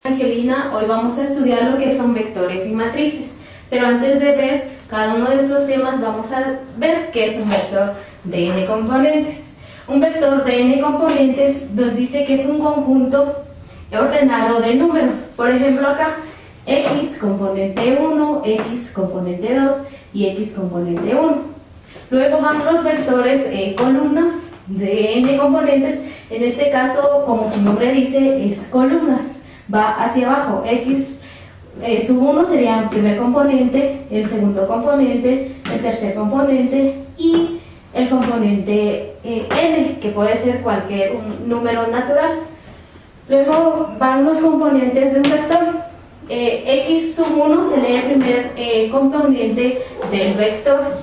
Angelina, hoy vamos a estudiar lo que son vectores y matrices, pero antes de ver cada uno de estos temas vamos a ver qué es un vector de n componentes. Un vector de n componentes nos dice que es un conjunto ordenado de números. Por ejemplo acá, x componente 1, x componente 2 y x componente 1. Luego van los vectores columnas de n componentes. En este caso, como su nombre dice, es columnas. Va hacia abajo. X sub 1 sería el primer componente, el segundo componente, el tercer componente y el componente n, que puede ser cualquier número natural. Luego van los componentes de un vector. X sub 1 sería el primer componente del vector.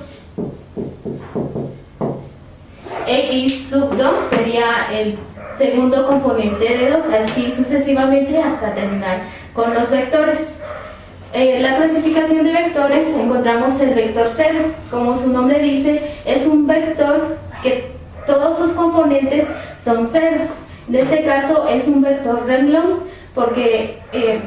X sub 2 sería el segundo componente de 2, así sucesivamente hasta terminar con los vectores. La clasificación de vectores, encontramos el vector 0. Como su nombre dice, es un vector que todos sus componentes son ceros. En este caso es un vector renglón porque el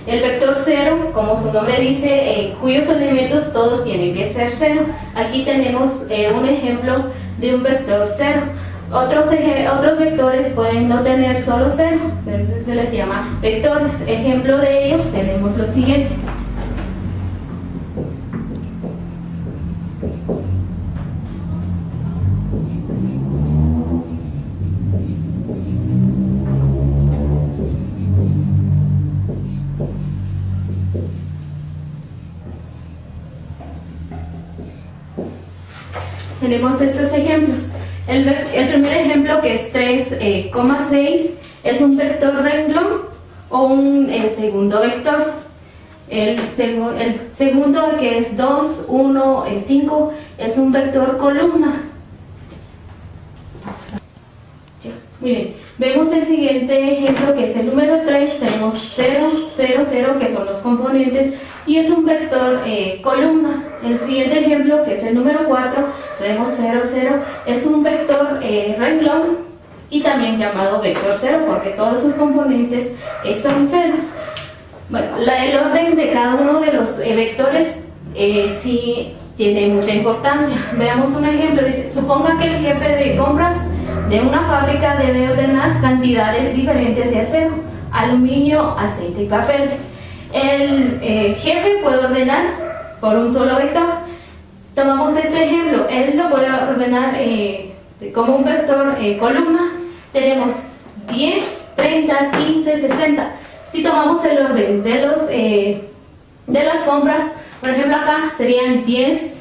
vector 0, como su nombre dice, cuyos elementos todos tienen que ser 0. Aquí tenemos un ejemplo de un vector 0. Otros vectores pueden no tener solo 0, entonces se les llama vectores. Ejemplo de ellos tenemos lo siguiente. Tenemos estos ejemplos. El primer ejemplo, que es 3,6, es un vector renglón o un segundo vector. El segundo, que es 2, 1, 5, es un vector columna. Muy bien, vemos el siguiente ejemplo, que es el número 3, tenemos 0, 0, 0, que son los componentes, y es un vector columna. El siguiente ejemplo, que es el número 4, tenemos 0, 0, es un vector renglón y también llamado vector 0 porque todos sus componentes son ceros. Bueno, el orden de cada uno de los vectores sí tiene mucha importancia. Veamos un ejemplo. Dice, suponga que el jefe de compras de una fábrica debe ordenar cantidades diferentes de acero, aluminio, aceite y papel. El jefe puede ordenar por un solo vector. Tomamos este ejemplo, él lo puede ordenar como un vector columna. Tenemos 10, 30, 15, 60. Si tomamos el orden de las compras, por ejemplo acá serían 10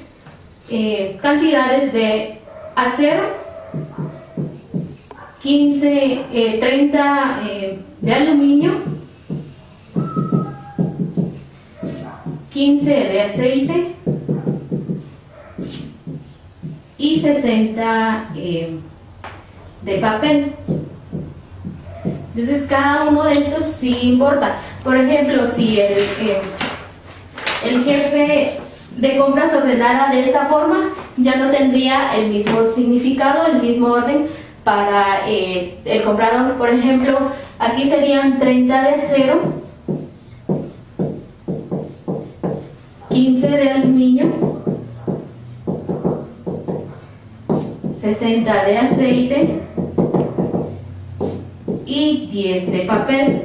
cantidades de acero, 15, 30 de aluminio, 15 de aceite y 60 de papel. Entonces cada uno de estos sí importa. Por ejemplo, si el jefe de compras ordenara de esta forma, ya no tendría el mismo significado, el mismo orden para el comprador. Por ejemplo, aquí serían 30 de acero, 15 de aluminio, 60 de aceite y 10 de papel.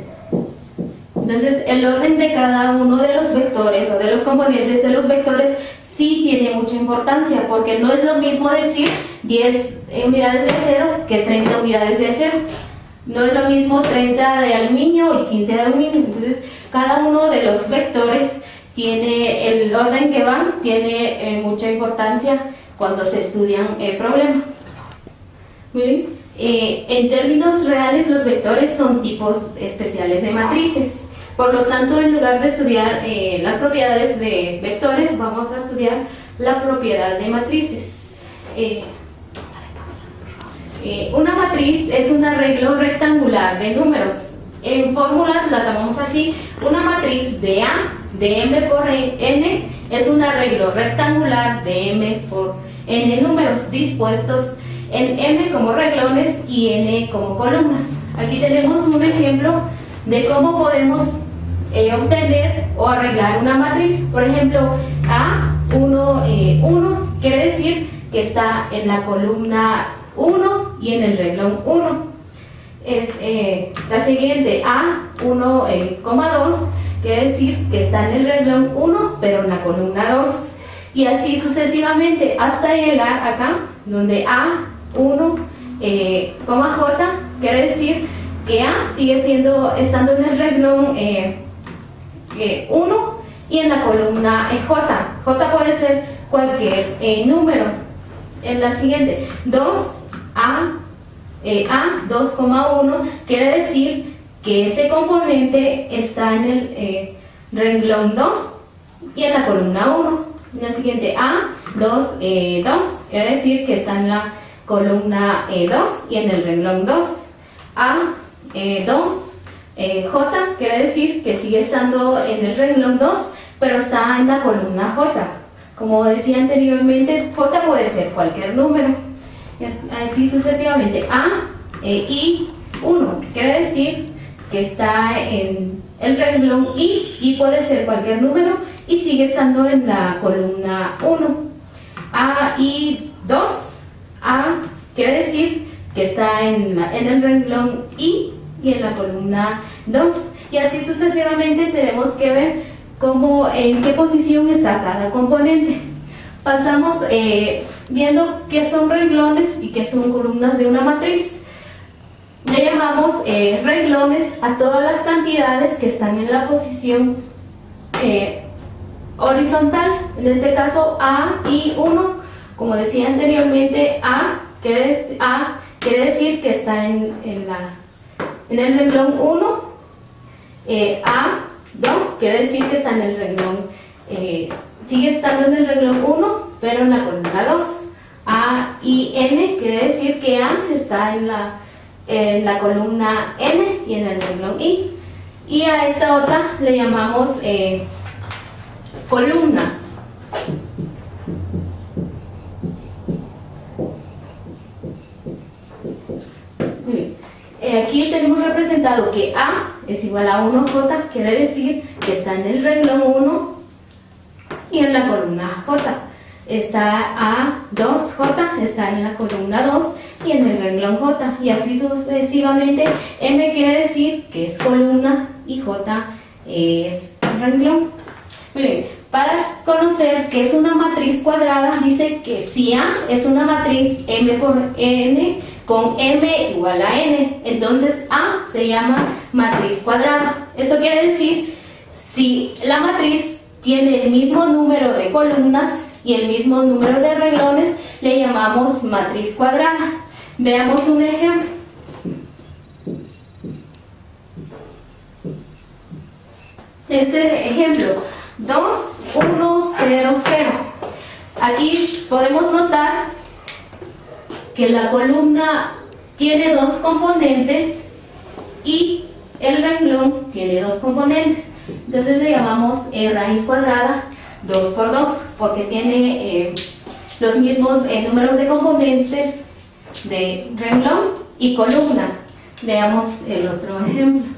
Entonces el orden de cada uno de los vectores o de los componentes de los vectores sí tiene mucha importancia, porque no es lo mismo decir 10 unidades de acero que 30 unidades de acero. No es lo mismo 30 de aluminio y 15 de aluminio. Entonces cada uno de los vectores tiene el orden que van, tiene mucha importancia cuando se estudian problemas. Muy bien. En términos reales, los vectores son tipos especiales de matrices. Por lo tanto, en lugar de estudiar las propiedades de vectores, vamos a estudiar la propiedad de matrices. Una matriz es un arreglo rectangular de números. En fórmulas la tomamos así: una matriz de A de m por n es un arreglo rectangular de m por n números dispuestos en m como renglones y n como columnas. Aquí tenemos un ejemplo de cómo podemos obtener o arreglar una matriz. Por ejemplo, A1, 1 quiere decir que está en la columna 1 y en el renglón 1. La siguiente, A1, 2 quiere decir que está en el renglón 1 pero en la columna 2. Y así sucesivamente hasta llegar acá, donde A1, J quiere decir que A sigue estando en el renglón 1 y en la columna J. J puede ser cualquier número. En la siguiente, 2A, 2,1 quiere decir que este componente está en el renglón 2 y en la columna 1. En la siguiente, A2, 2 quiere decir que está en la columna 2 y en el renglón 2. A2, J quiere decir que sigue estando en el renglón 2 pero está en la columna J. Como decía anteriormente, J puede ser cualquier número. Así sucesivamente. I1 quiere decir que está en el renglón I puede ser cualquier número y sigue estando en la columna 1. AI2, A quiere decir que está en el renglón I y en la columna 2. Y así sucesivamente tenemos que ver en qué posición está cada componente. Pasamos viendo qué son renglones y qué son columnas de una matriz. Le llamamos renglones a todas las cantidades que están en la posición horizontal. En este caso, AI1, como decía anteriormente, A quiere decir que está en el renglón 1. A2 quiere decir que está en el renglón, sigue estando en el renglón 1, pero en la columna 2. AIN quiere decir que A está en la columna N y en el renglón I. Y a esta otra le llamamos columna. Muy bien. Aquí tenemos representado que A es igual a 1J, quiere decir que está en el renglón 1 y en la columna J. Está A2J, está en la columna 2 y en el renglón J. Y así sucesivamente. M quiere decir que es columna y J es renglón. Muy bien. Para conocer qué es una matriz cuadrada, dice que si A es una matriz M por N con M igual a N, entonces A se llama matriz cuadrada. Esto quiere decir si la matriz tiene el mismo número de columnas y el mismo número de renglones, le llamamos matriz cuadrada. Veamos un ejemplo. Este ejemplo, 2, 1, 0, 0. Aquí podemos notar que la columna tiene dos componentes y el renglón tiene dos componentes. Entonces le llamamos raíz cuadrada 2 por 2 porque tiene los mismos números de componentes de renglón y columna. Veamos el otro ejemplo.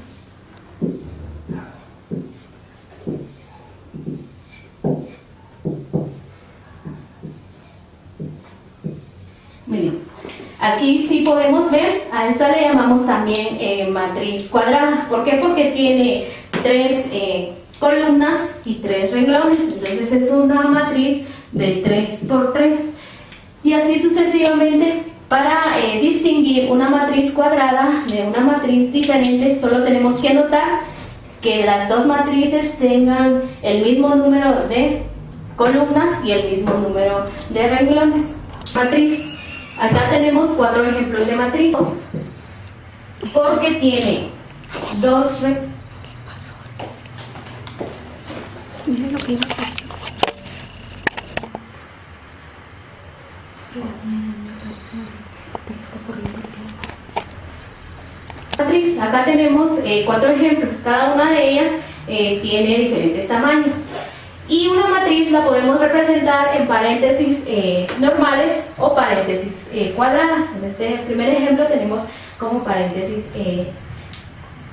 Muy bien. Aquí sí podemos ver, a esta le llamamos también matriz cuadrada. ¿Por qué? Porque tiene 3 columnas y 3 renglones. Entonces es una matriz de 3 por 3. Y así sucesivamente. Para distinguir una matriz cuadrada de una matriz diferente, solo tenemos que notar que las dos matrices tengan el mismo número de columnas y el mismo número de renglones. Matriz. Acá tenemos 4 ejemplos de matriz, porque tiene 2 renglones. Mira lo que iba a pasar. Matriz, acá tenemos 4 ejemplos, cada una de ellas tiene diferentes tamaños. Y una matriz la podemos representar en paréntesis normales o paréntesis cuadradas. En este primer ejemplo tenemos como paréntesis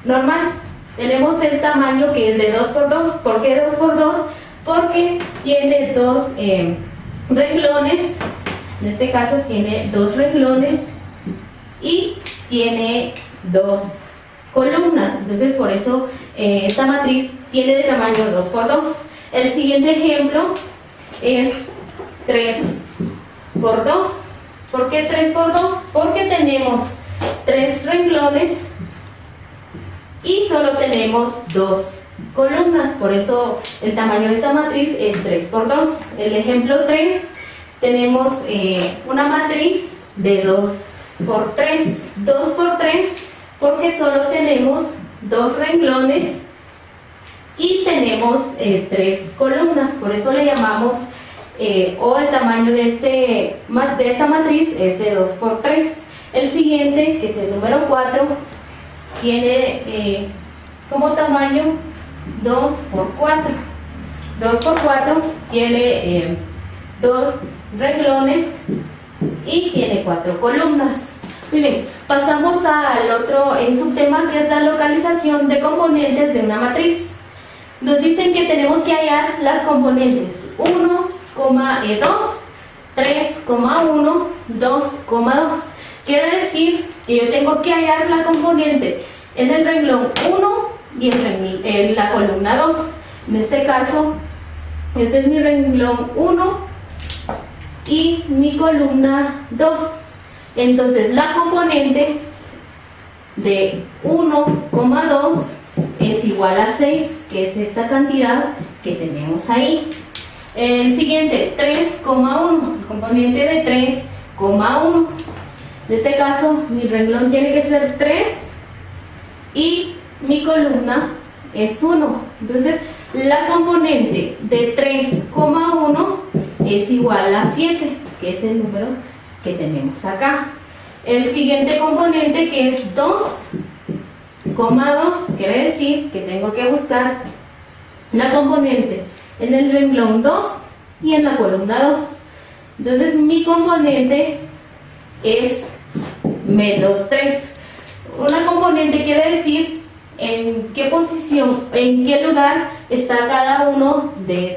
normal. Tenemos el tamaño que es de 2 por 2. ¿Por qué 2 por 2? Porque tiene dos renglones. En este caso tiene 2 renglones y tiene 2 columnas. Entonces por eso esta matriz tiene de tamaño 2 por 2. El siguiente ejemplo es 3 por 2. ¿Por qué 3 por 2? Porque tenemos 3 renglones y solo tenemos 2 columnas. Por eso el tamaño de esta matriz es 3 por 2. El ejemplo 3, tenemos una matriz de 2 por 3. 2 por 3 porque solo tenemos 2 renglones y tenemos 3 columnas. Por eso le llamamos, o el tamaño de esta matriz es de 2 por 3. El siguiente, que es el número 4, tiene como tamaño 2 por 4. 2 por 4 tiene 2 renglones y tiene 4 columnas. Muy bien, pasamos al otro subtema, que es la localización de componentes de una matriz. Nos dicen que tenemos que hallar las componentes 1, 2, 3,1, 2,2. Quiere decir que yo tengo que hallar la componente en el renglón 1 y en la columna 2. En este caso, este es mi renglón 1 y mi columna 2. Entonces la componente de 1,2 es igual a 6, que es esta cantidad que tenemos ahí. El siguiente, 3,1, el componente de 3,1. En este caso, mi renglón tiene que ser 3 y mi columna es 1. Entonces, la componente de 3,1 es igual a 7, que es el número que tenemos acá. El siguiente componente, que es 2,2, quiere decir que tengo que buscar la componente en el renglón 2 y en la columna 2. Entonces mi componente es menos 3. Una componente quiere decir en qué posición, en qué lugar está cada uno de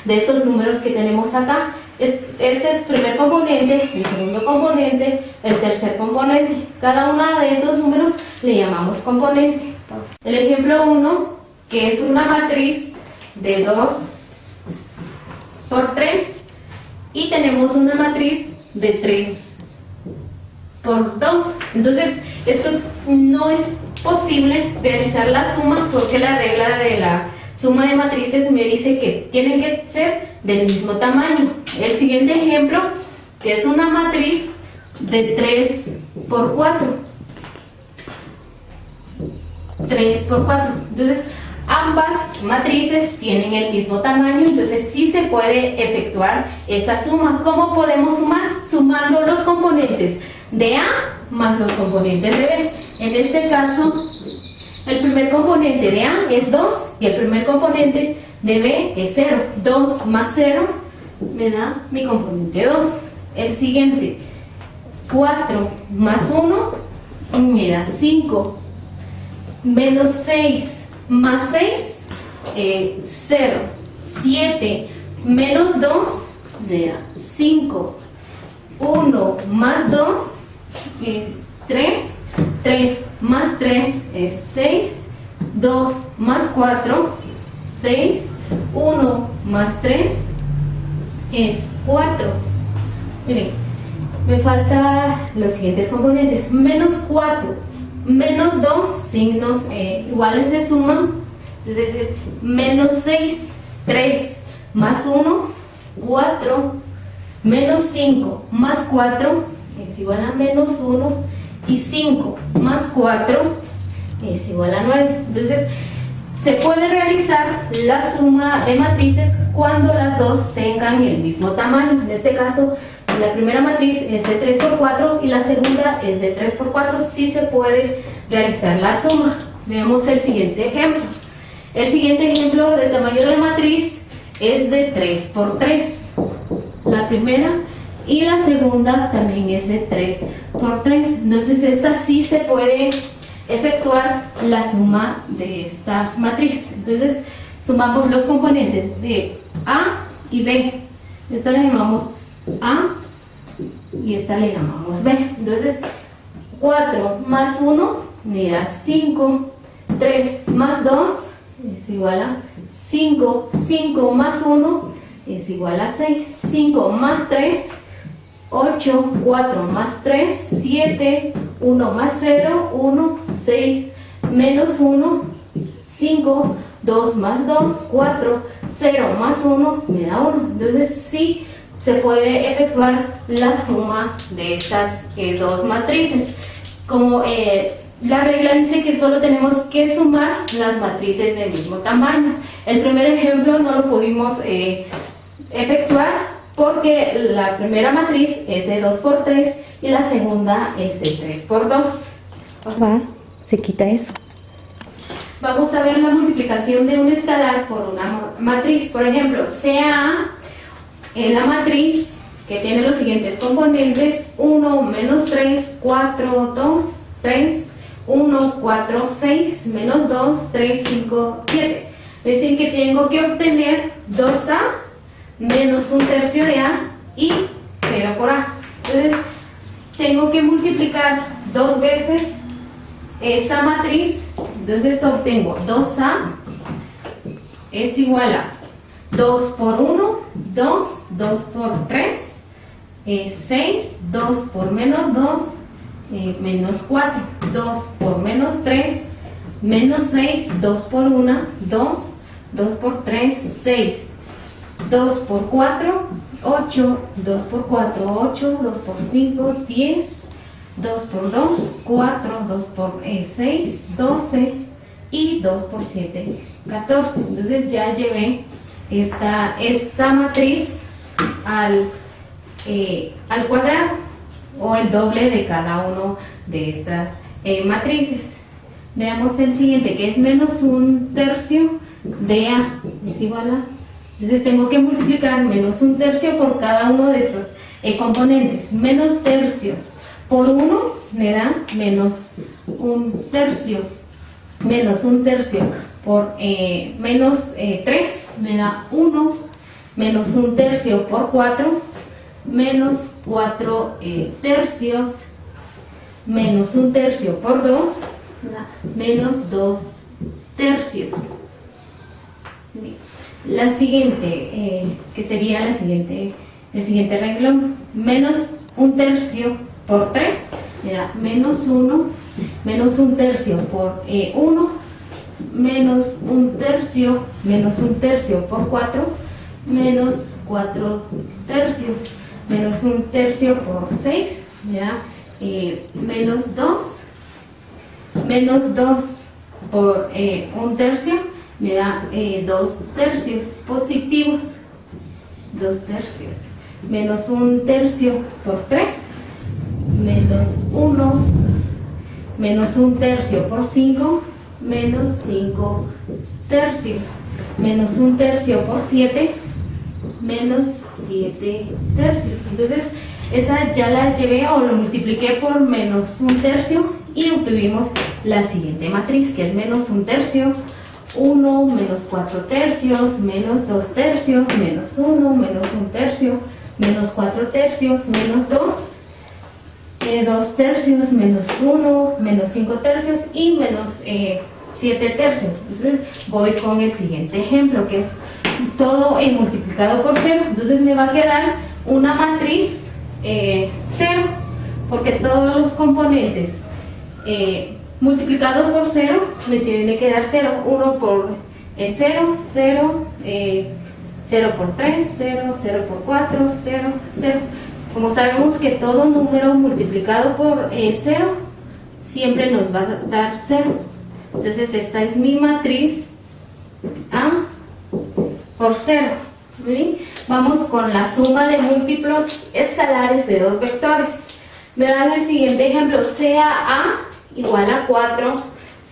estos números que tenemos acá. Este es el primer componente, el segundo componente, el tercer componente. Cada uno de esos números le llamamos componente. El ejemplo 1, que es una matriz de 2 por 3 y tenemos una matriz de 3 por 2. Entonces, esto no es posible realizar la suma porque la regla de la suma de matrices me dice que tienen que ser del mismo tamaño. El siguiente ejemplo, que es una matriz de 3 por 4. 3 por 4. Entonces, ambas matrices tienen el mismo tamaño, entonces sí se puede efectuar esa suma. ¿Cómo podemos sumar? Sumando los componentes de A más los componentes de B. En este caso, el primer componente de A es 2 y el primer componente de B es 0. 2 más 0 me da mi componente 2. El siguiente, 4 más 1 me da 5. Menos 6 más 6, 0. 7 menos 2 me da 5. 1 más 2 es 3. 3 más 3 es 6. 2 más 4, 6. 1 más 3 es 4. Miren, me faltan los siguientes componentes. Menos 4, menos 2, signos iguales se suman. Entonces es menos 6. 3 más 1, 4. Menos 5 más 4 es igual a menos 1. Y 5 más 4 es igual a 9. Entonces, se puede realizar la suma de matrices cuando las dos tengan el mismo tamaño. En este caso, la primera matriz es de 3 por 4 y la segunda es de 3 por 4. Sí se puede realizar la suma. Veamos el siguiente ejemplo. El siguiente ejemplo del tamaño de la matriz es de 3 por 3. La primera y la segunda también es de 3 por 3. Entonces esta sí se puede efectuar la suma de esta matriz. Entonces sumamos los componentes de A y B. Esta le llamamos A y esta le llamamos B. Entonces 4 más 1 me da 5. 3 más 2 es igual a 5. 5 más 1 es igual a 6. 5 más 3, 8. 4 más 3, 7. 1 más 0, 1. 6 menos 1, 5. 2 más 2, 4. 0 más 1 me da 1. Entonces sí se puede efectuar la suma de estas dos matrices. Como la regla dice que solo tenemos que sumar las matrices del mismo tamaño. El primer ejemplo no lo pudimos efectuar porque la primera matriz es de 2 por 3 y la segunda es de 3 por 2. Se quita eso. Vamos a ver la multiplicación de un escalar por una matriz. Por ejemplo, sea la matriz que tiene los siguientes componentes: 1, menos 3, 4, 2, 3, 1, 4, 6, menos 2, 3, 5, 7. Es decir, que tengo que obtener 2A menos un tercio de A y 0 por A. Entonces, tengo que multiplicar dos veces esta matriz. Entonces, obtengo 2A es igual a 2 por 1, 2, 2 por 3, 6, 2 por menos 2, menos 4, 2 por menos 3, menos 6, 2 por 1, 2, 2 por 3, 6, 2 por 4, 8, 2 por 4, 8, 2 por 5, 10, 2 por 2, 4, 2 por 6, 12 y 2 por 7, 14. Entonces ya llevé esta matriz al cuadrado, o el doble de cada uno de estas matrices. Veamos el siguiente, que es menos un tercio de A es igual a. Entonces tengo que multiplicar menos un tercio por cada uno de estos componentes. Menos tercios por 1 me da menos un tercio. Menos un tercio por menos 3 me da 1. Menos un tercio por 4, menos 4 tercios. Menos un tercio por 2, menos 2 tercios. La siguiente, que sería el siguiente renglón, menos un tercio por 3, me da menos 1, menos un tercio por 1, menos un tercio por 4, menos 4 tercios, menos un tercio por 6, me da menos 2 por un tercio, me da 2 tercios positivos, 2 tercios, menos un tercio por 3, menos 1, menos un tercio por 5, menos 5 tercios, menos un tercio por 7, menos 7 tercios. Entonces esa ya la llevé o lo multipliqué por menos un tercio y obtuvimos la siguiente matriz, que es menos un tercio, 1, menos 4 tercios, menos 2 tercios, menos 1, menos un tercio, menos 4 tercios, menos 2, 2 tercios, menos 1, menos 5 tercios y menos 7 tercios. Entonces voy con el siguiente ejemplo, que es todo multiplicado por 0. Entonces me va a quedar una matriz 0, porque todos los componentes multiplicados por 0 me tiene que dar 0. 1 por 0, 0, 0 por 3, 0, 0 por 4, 0, 0. Como sabemos que todo número multiplicado por 0 siempre nos va a dar 0. Entonces esta es mi matriz A por 0. ¿Sí? Vamos con la suma de múltiplos escalares de dos vectores. Me dan el siguiente ejemplo, sea A igual a 4,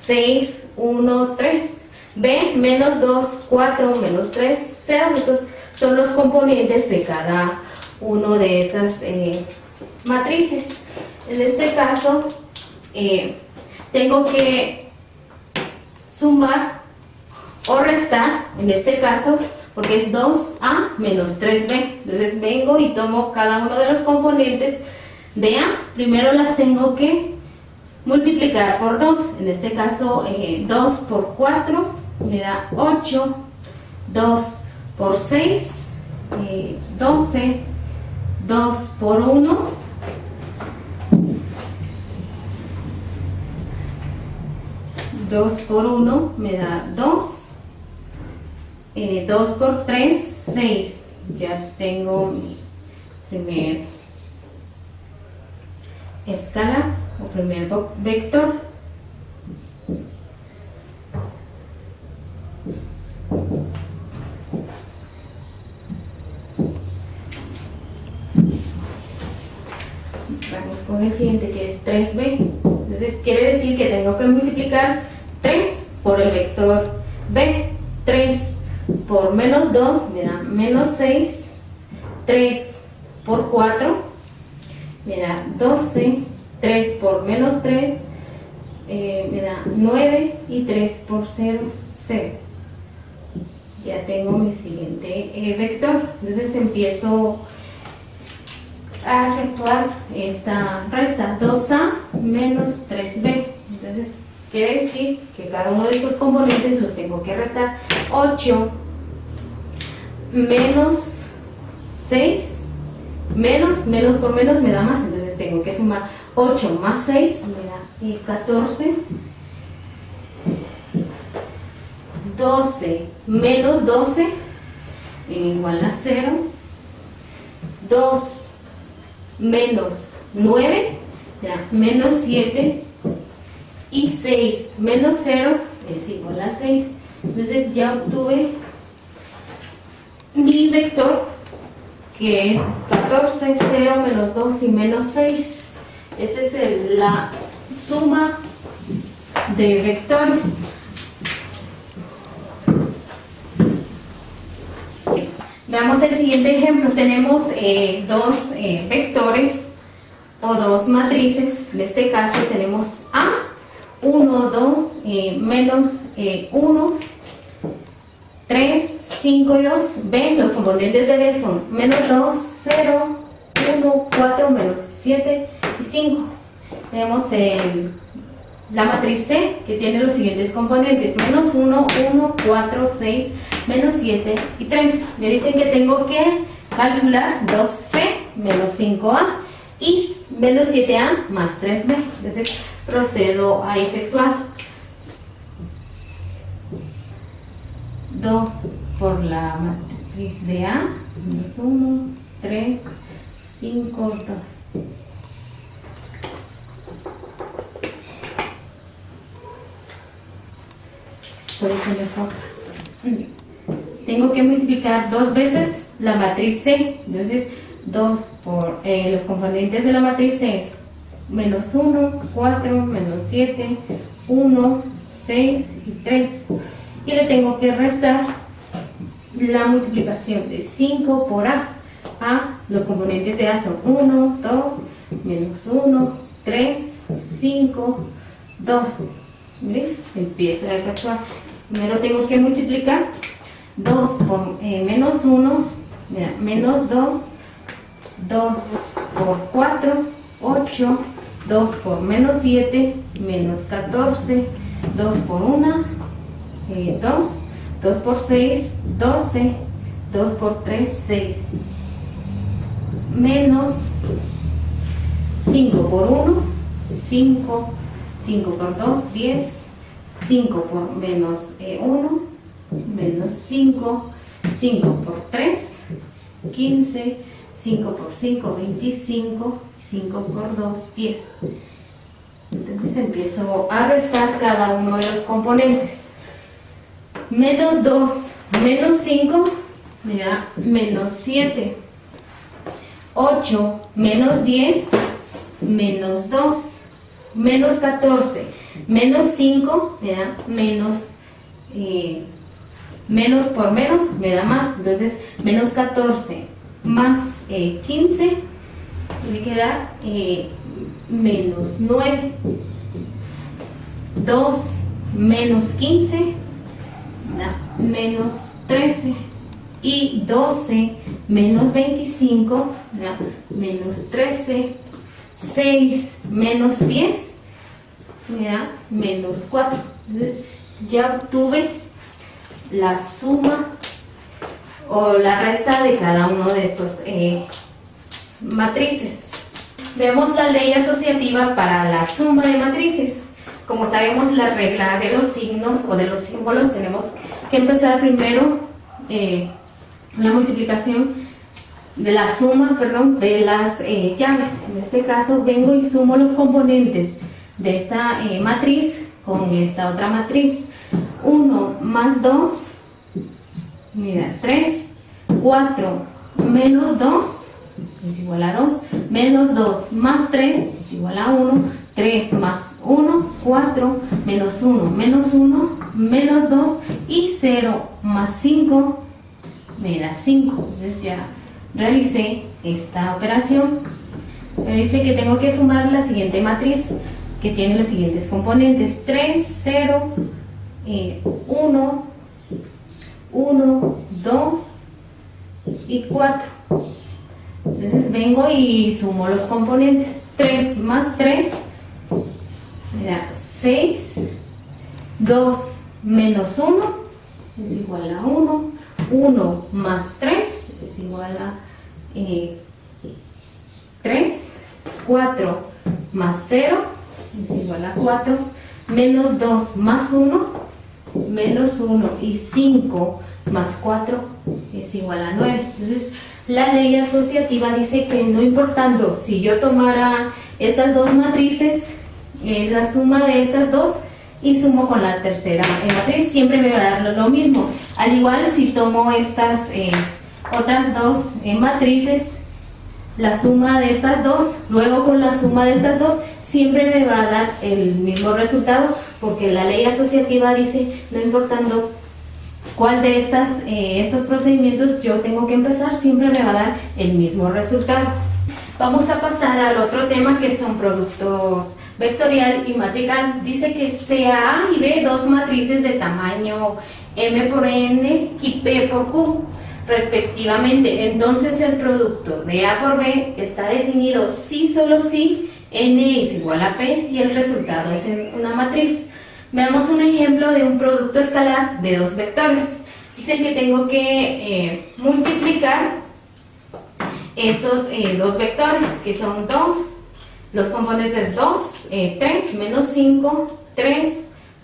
6, 1, 3. B menos 2, 4, menos 3, 0. Estos son los componentes de cada uno de esas matrices. En este caso, tengo que sumar o restar, en este caso, porque es 2A menos 3B. Entonces vengo y tomo cada uno de los componentes de A. Primero las tengo que multiplicar por 2. En este caso, 2 por 4 me da 8. 2 por 6, 12. 2 por 1. 2 por 1 me da 2. 2 por 3, 6. Ya tengo mi primer escala o primer vector. Vamos con el siguiente, que es 3b. Entonces quiere decir que tengo que multiplicar 3 por el vector b. 3 por menos 2 me da menos 6. 3 por 4 me da 12. 3 por menos 3 me da 9. Y 3 por 0, 0. Ya tengo mi siguiente vector. Entonces empiezo a efectuar esta resta. 2A menos 3B. Entonces quiere decir que cada uno de estos componentes los tengo que restar. 8 menos 6, menos por menos me da más, entonces tengo que sumar 8 más 6 me da 14. 12 menos 12 igual a 0. 2 menos 9 ya, menos 7. Y 6 menos 0 es igual a 6. Entonces ya obtuve mi vector, que es 14, 0, menos 2 y menos 6. Esa es la suma de vectores. Veamos el siguiente ejemplo. Tenemos dos vectores o dos matrices. En este caso tenemos A, 1, 2, menos 1, 3, 5 y 2. B, los componentes de B son menos 2, 0, 1, 4, menos 7 y 5. Tenemos la matriz C, que tiene los siguientes componentes: menos 1, 1, 4, 6, menos 7 y 3. Me dicen que tengo que calcular 2C menos 5A y menos 7A más 3B. Entonces procedo a efectuar 2 por la matriz de A, menos 1, 3, 5, 2. Puede poner pausa. Tengo que multiplicar dos veces la matriz C. Entonces 2 por los componentes de la matriz C es menos 1, 4, menos 7, 1, 6 y 3. Y le tengo que restar la multiplicación de 5 por A. A, los componentes de A son 1, 2, menos 1, 3, 5, 2. Miren, empiezo a efectuar. Primero tengo que multiplicar 2 por menos 1, menos 2, 2 por 4, 8, 2 por menos 7, menos 14, 2 por 1, 2, 2 por 6, 12, 2 por 3, 6, menos 5 por 1, 5, 5 por 2, 10, 5 por menos 1, menos 5, 5 por 3, 15, 5 por 5, 25, 5 por 2, 10. Entonces empiezo a restar cada uno de los componentes. Menos 2, menos 5, me da menos 7. 8, menos 10, menos 2. Menos 14, menos 5, me da menos, menos por menos, me da más. Entonces, menos 14 más 15, me queda menos 9. 2 menos 15, menos 13. Y 12 menos 25, menos 13. 6 menos 10, me da menos 4. Entonces, ya obtuve la suma o la resta de cada uno de estos matrices. Vemos la ley asociativa para la suma de matrices. Como sabemos, la regla de los signos o de los símbolos, tenemos que empezar primero la multiplicación de la suma, perdón, de las llaves. En este caso vengo y sumo los componentes de esta matriz con esta otra matriz. 1 más 2, mira, 3, 4 menos 2 es igual a 2, menos 2 más 3 es igual a 1, 3 más 1, 4, menos 1, menos 1, menos 2 y 0 más 5 me da 5. Entonces ya realicé esta operación. Me dice que tengo que sumar la siguiente matriz que tiene los siguientes componentes: 3, 0, 1, 1, 2 y 4. Entonces vengo y sumo los componentes. 3 más 3 me da 6, 2 menos 1 es igual a 1, 1 más 3 es igual a 3, 4 más 0 es igual a 4, menos 2 más 1, menos 1 y 5 más 4 es igual a 9. Entonces, la ley asociativa dice que no importando si yo tomara estas dos matrices, la suma de estas dos y sumo con la tercera matriz, siempre me va a dar lo mismo. Al igual, si tomo estas otras dos matrices, la suma de estas dos, luego con la suma de estas dos, siempre me va a dar el mismo resultado, porque la ley asociativa dice, no importando cuál de estos procedimientos yo tengo que empezar, siempre me va a dar el mismo resultado. Vamos a pasar al otro tema, que son productos vectorial y matrical. Dice que sea A y B dos matrices de tamaño M por N y P por Q respectivamente. Entonces el producto de A por B está definido si solo si N es igual a P y el resultado es en una matriz. Veamos un ejemplo de un producto escalar de dos vectores. Dice que tengo que multiplicar estos dos vectores, que son 2, los componentes 2, 3, menos 5, 3,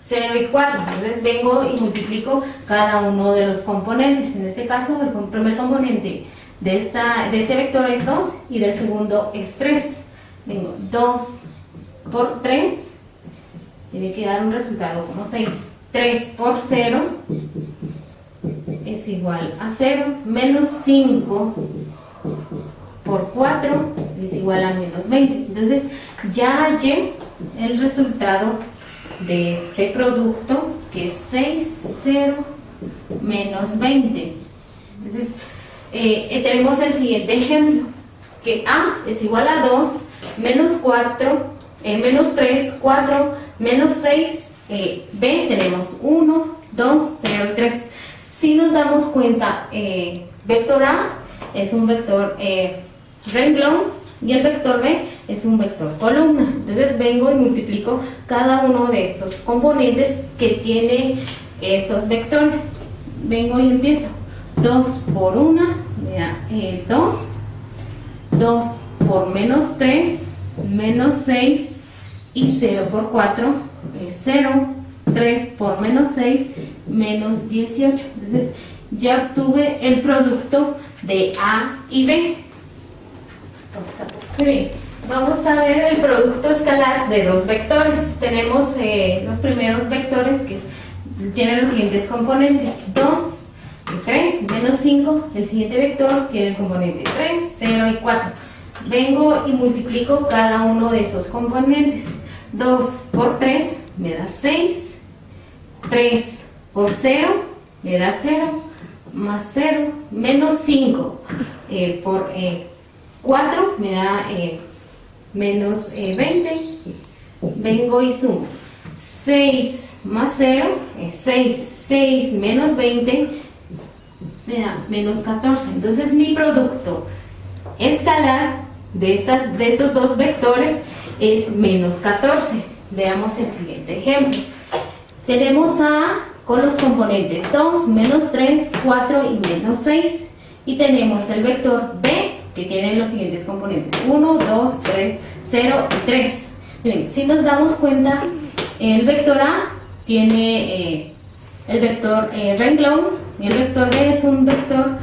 0 y 4. Entonces vengo y multiplico cada uno de los componentes. En este caso, el primer componente de este vector es 2 y del segundo es 3. Vengo 2 por 3, tiene que dar un resultado como 6. 3 por 0 es igual a 0, menos 5 por 4 es igual a menos 20. Entonces ya hallé el resultado de este producto, que es 6, 0, menos 20. Entonces tenemos el siguiente ejemplo, que A es igual a 2, menos 4, menos 3, 4, menos 6, B tenemos 1, 2, 0 y 3. Si nos damos cuenta, vector A es un vector renglón y el vector B es un vector columna. Entonces vengo y multiplico cada uno de estos componentes que tiene estos vectores. Vengo y empiezo. 2 por 1, 2, 2 por menos 3, menos 6 y 0 por 4 es 0, 3 por menos 6, menos 18. Entonces ya obtuve el producto de A y B. Muy bien, vamos a ver el producto escalar de dos vectores. Tenemos los primeros vectores que tienen los siguientes componentes: 2, 3, menos 5. El siguiente vector tiene el componente 3, 0 y 4. Vengo y multiplico cada uno de esos componentes. 2 por 3 me da 6, 3 por 0 me da 0, más 0, menos 5 por 4 me da menos 20. Vengo y sumo. 6 más 0 es 6. 6 menos 20 me da menos 14. Entonces mi producto escalar de estos dos vectores es menos 14. Veamos el siguiente ejemplo. Tenemos A con los componentes 2, menos 3, 4 y menos 6. Y tenemos el vector B que tiene los siguientes componentes 1, 2, 3, 0 y 3. Miren, si nos damos cuenta, el vector A tiene el vector renglón y el vector B es un vector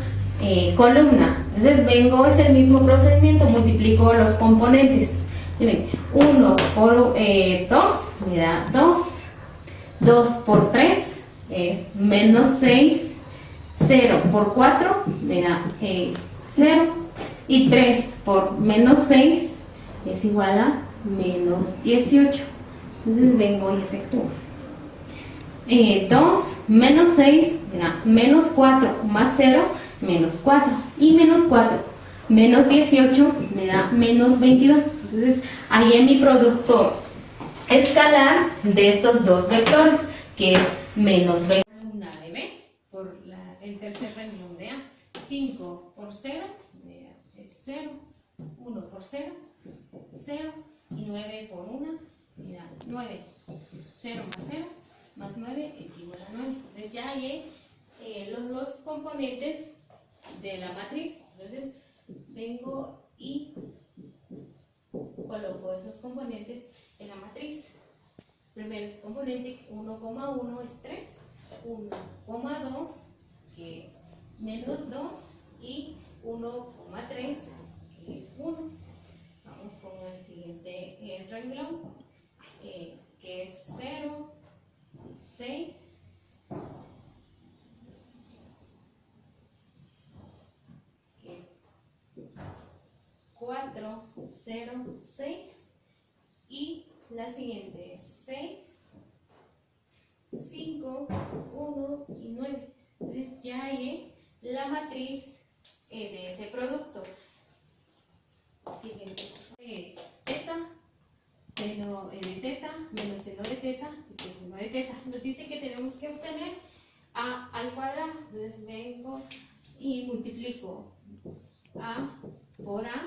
columna. Entonces vengo, es el mismo procedimiento, multiplico los componentes. Miren, 1 por 2 me da 2. 2 por 3 es menos 6. 0 por 4 me da 0. Y 3 por menos 6 es igual a menos 18. Entonces vengo y efectúo. 2 menos 6 me da menos 4 más 0, menos 4. Y menos 4 menos 18 me da menos 22. Entonces ahí en mi producto escalar de estos dos vectores, que es menos 20. Una de B por el tercer renglón de A. 5 por 0 es 0. 1 por 0, 0. Y 9 por 1 me da 9. 0 más 0 más 9 es igual a 9. Entonces ya hay los componentes de la matriz. Entonces vengo y coloco esos componentes en la matriz. Primer componente 1,1 es 3, 1,2 que es menos 2 y 1,3 que es 1. Vamos con el siguiente renglón que es 0, 6, que es 4, 0, 6 y la siguiente es 6, 5, 1 y 9. Entonces ya hay la matriz de ese producto. Siguiente, teta, seno de teta, menos seno de teta y coseno de teta. Nos dice que tenemos que obtener A al cuadrado. Entonces vengo y multiplico A por A.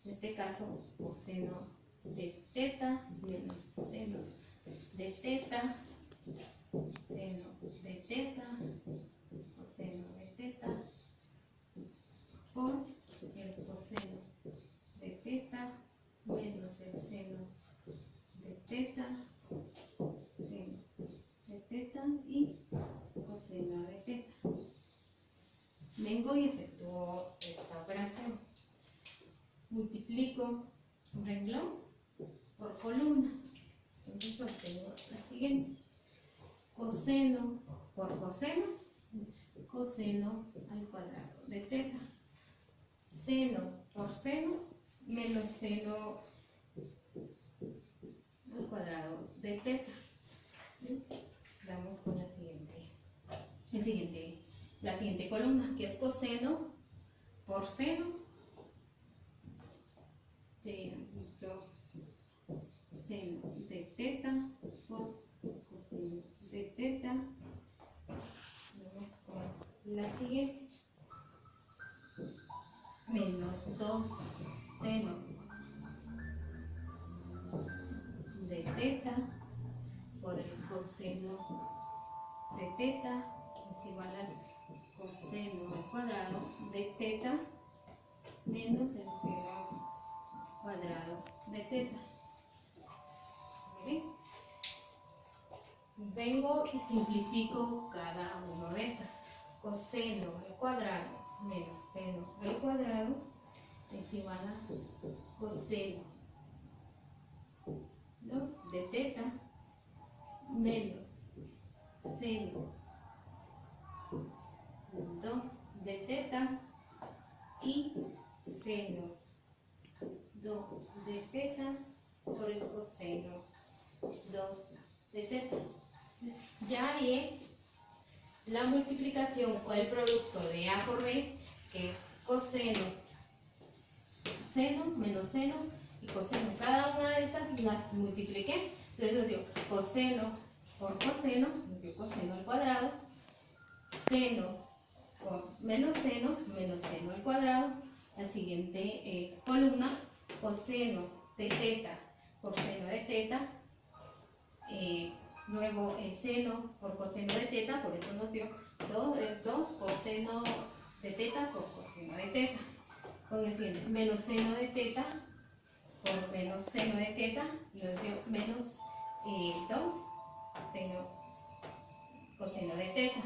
En este caso, coseno de teta menos seno de teta, seno de teta, coseno de teta, por el coseno de teta menos el seno de teta, seno de teta y coseno de teta. Vengo y efectúo esta operación. Multiplico un renglón por columna. Entonces obtengo la siguiente. Coseno por coseno, coseno al cuadrado de teta. Seno por seno, menos seno al cuadrado de teta. Vamos con la siguiente columna, que es coseno por seno. Sería seno de teta por coseno de teta. Vamos con la siguiente. Menos 2 seno de teta por el coseno de teta es igual al coseno al cuadrado de teta menos el seno cuadrado de teta. ¿Bien? Vengo y simplifico cada uno de estas. Coseno al cuadrado menos seno al cuadrado es igual a coseno 2 de teta menos seno 2 de teta y seno 2 de teta por el coseno 2 de teta. Ya hay la multiplicación o el producto de A por B, que es coseno, seno, menos seno y coseno. Cada una de estas las multipliqué, entonces nos dio coseno por coseno, nos dio coseno al cuadrado, seno por menos seno al cuadrado. La siguiente columna, coseno de teta por seno de teta, luego seno por coseno de teta, por eso nos dio 2 coseno de teta por coseno de teta. Con el siguiente, menos seno de teta por menos seno de teta, y nos dio menos 2 coseno de teta.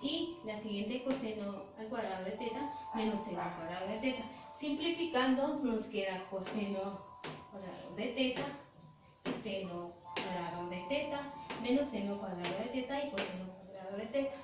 Y la siguiente, coseno al cuadrado de teta menos seno al cuadrado de teta. Simplificando nos queda coseno cuadrado de teta, seno cuadrado de teta, menos seno cuadrado de teta y coseno cuadrado de teta.